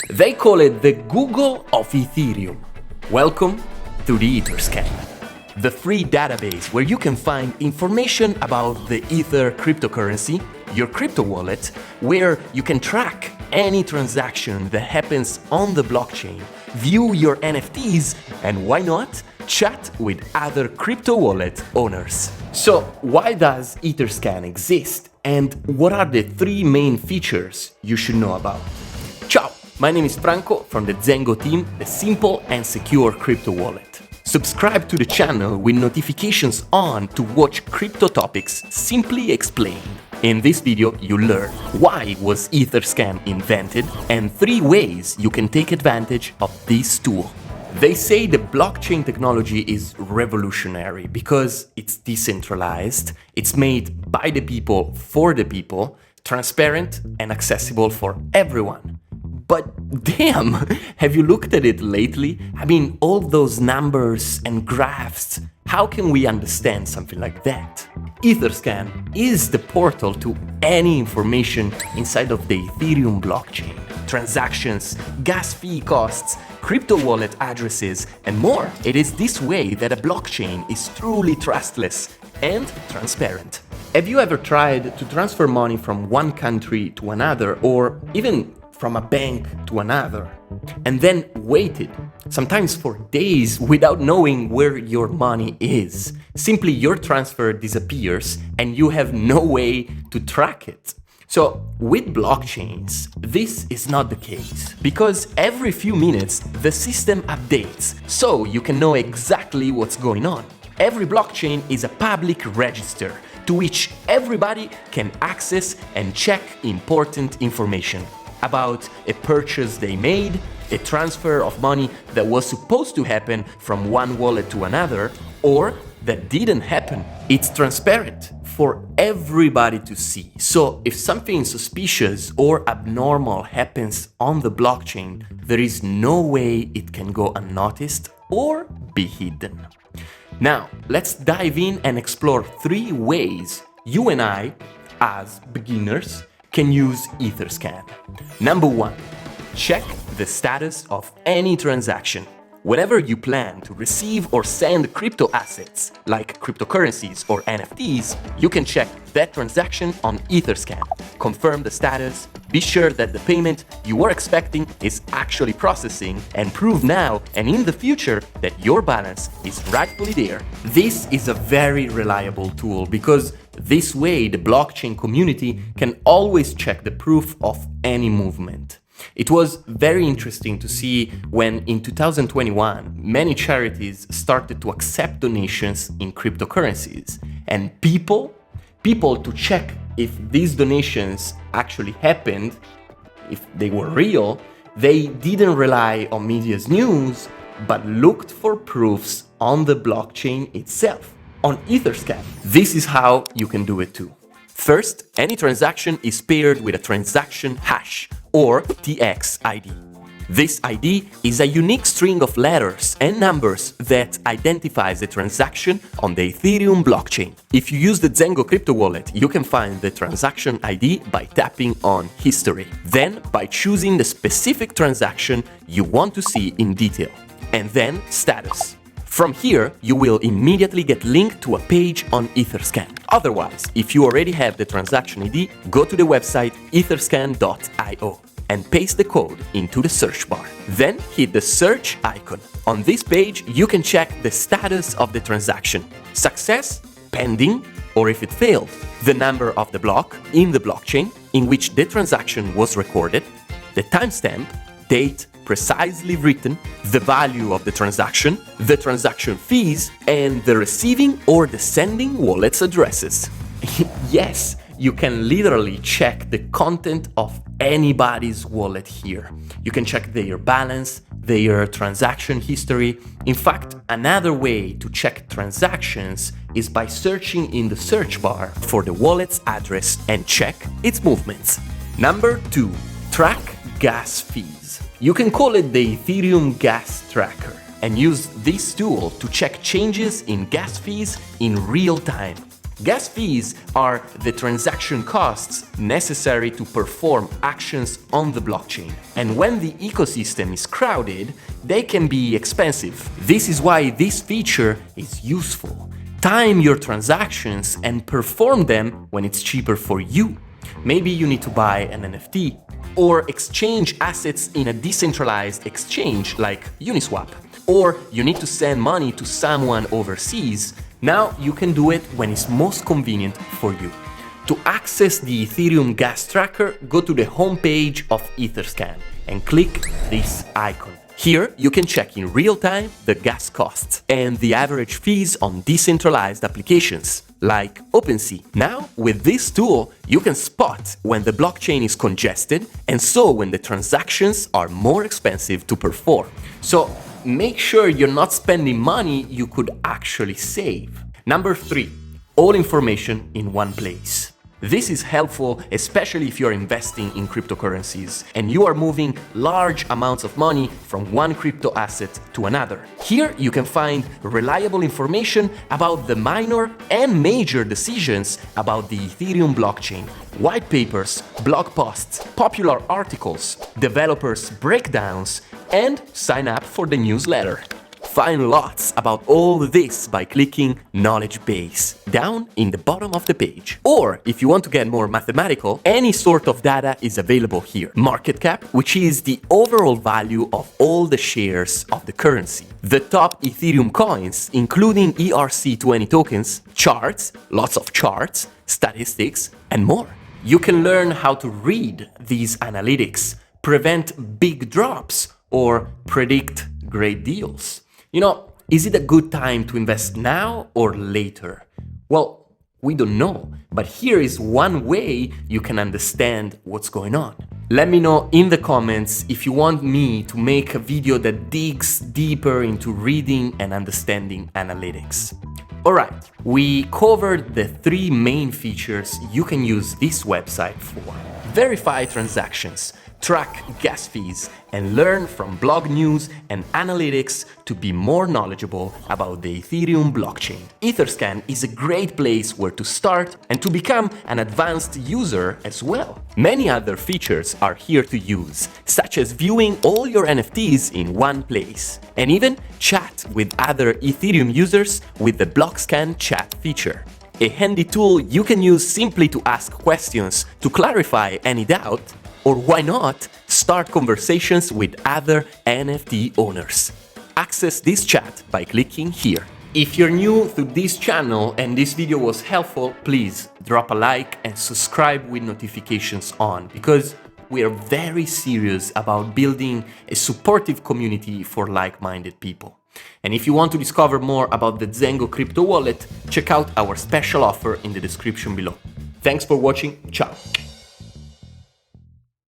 They call it the Google of Ethereum. Welcome to the Etherscan, the free database where you can find information about the Ether cryptocurrency, your crypto wallet, where you can track any transaction that happens on the blockchain, view your NFTs, and why not, chat with other crypto wallet owners. So, why does Etherscan exist, and what are the three main features you should know about? Ciao! My name is Franco from the Zengo team, the simple and secure crypto wallet. Subscribe to the channel with notifications on to watch crypto topics simply explained. In this video, you learn why was Etherscan invented and 3 ways you can take advantage of this tool. They say the blockchain technology is revolutionary because it's decentralized, it's made by the people for the people, transparent and accessible for everyone. But damn, have you looked at it lately? I mean, all those numbers and graphs, how can we understand something like that? Etherscan is the portal to any information inside of the Ethereum blockchain. Transactions, gas fee costs, crypto wallet addresses, and more. It is this way that a blockchain is truly trustless and transparent. Have you ever tried to transfer money from one country to another, or even from a bank to another, and then waited, sometimes for days, without knowing where your money is? Simply your transfer disappears and you have no way to track it. So with blockchains, this is not the case, because every few minutes the system updates, so you can know exactly what's going on. Every blockchain is a public register to which everybody can access and check important information about a purchase they made, a transfer of money that was supposed to happen from one wallet to another, or that didn't happen. It's transparent for everybody to see. So if something suspicious or abnormal happens on the blockchain, there is no way it can go unnoticed or be hidden. Now, let's dive in and explore 3 ways you and I, as beginners, can use Etherscan. Number 1, check the status of any transaction. Whenever you plan to receive or send crypto assets, like cryptocurrencies or NFTs, you can check that transaction on Etherscan. Confirm the status, be sure that the payment you were expecting is actually processing, and prove now and in the future that your balance is rightfully there. This is a very reliable tool because this way the blockchain community can always check the proof of any movement. It was very interesting to see when in 2021 many charities started to accept donations in cryptocurrencies, and people to check if these donations actually happened, if they were real, they didn't rely on media's news, but looked for proofs on the blockchain itself, on Etherscan. This is how you can do it too. First, any transaction is paired with a transaction hash, or TX ID. This ID is a unique string of letters and numbers that identifies the transaction on the Ethereum blockchain. If you use the Zengo crypto wallet, you can find the transaction ID by tapping on History, then by choosing the specific transaction you want to see in detail, and then Status. From here, you will immediately get linked to a page on Etherscan. Otherwise, if you already have the transaction ID, go to the website etherscan.io and paste the code into the search bar. Then hit the search icon. On this page, you can check the status of the transaction: success, pending, or if it failed, the number of the block in the blockchain in which the transaction was recorded, the timestamp, date, precisely written, the value of the transaction fees, and the receiving or the sending wallet's addresses. Yes, you can literally check the content of anybody's wallet here. You can check their balance, their transaction history. In fact, another way to check transactions is by searching in the search bar for the wallet's address and check its movements. Number 2, track gas fees. You can call it the Ethereum gas tracker and use this tool to check changes in gas fees in real time. Gas fees are the transaction costs necessary to perform actions on the blockchain. And when the ecosystem is crowded, they can be expensive. This is why this feature is useful. Time your transactions and perform them when it's cheaper for you. Maybe you need to buy an NFT or exchange assets in a decentralized exchange like Uniswap. Or you need to send money to someone overseas. Now you can do it when it's most convenient for you. To access the Ethereum gas tracker, go to the homepage of Etherscan and click this icon. Here you can check in real time the gas costs and the average fees on decentralized applications like OpenSea. Now, with this tool, you can spot when the blockchain is congested and so when the transactions are more expensive to perform. So make sure you're not spending money you could actually save. Number 3, all information in one place. This is helpful, especially if you're investing in cryptocurrencies and you are moving large amounts of money from one crypto asset to another. Here you can find reliable information about the minor and major decisions about the Ethereum blockchain, white papers, blog posts, popular articles, developers' breakdowns, and sign up for the newsletter. Find lots about all this by clicking Knowledge Base down in the bottom of the page. Or, if you want to get more mathematical, any sort of data is available here. Market cap, which is the overall value of all the shares of the currency. The top Ethereum coins, including ERC20 tokens, charts, lots of charts, statistics, and more. You can learn how to read these analytics, prevent big drops, or predict great deals. You know, is it a good time to invest now or later? Well, we don't know, but here is one way you can understand what's going on. Let me know in the comments if you want me to make a video that digs deeper into reading and understanding analytics. Alright, we covered the 3 main features you can use this website for. Verify transactions, track gas fees, and learn from blog news and analytics to be more knowledgeable about the Ethereum blockchain. Etherscan is a great place where to start and to become an advanced user as well. Many other features are here to use, such as viewing all your NFTs in one place, and even chat with other Ethereum users with the BlockScan chat feature. A handy tool you can use simply to ask questions to clarify any doubt, or why not start conversations with other NFT owners. Access this chat by clicking here. If you're new to this channel and this video was helpful, please drop a like and subscribe with notifications on, because we are very serious about building a supportive community for like-minded people. And if you want to discover more about the Zengo crypto wallet, check out our special offer in the description below. Thanks for watching, ciao!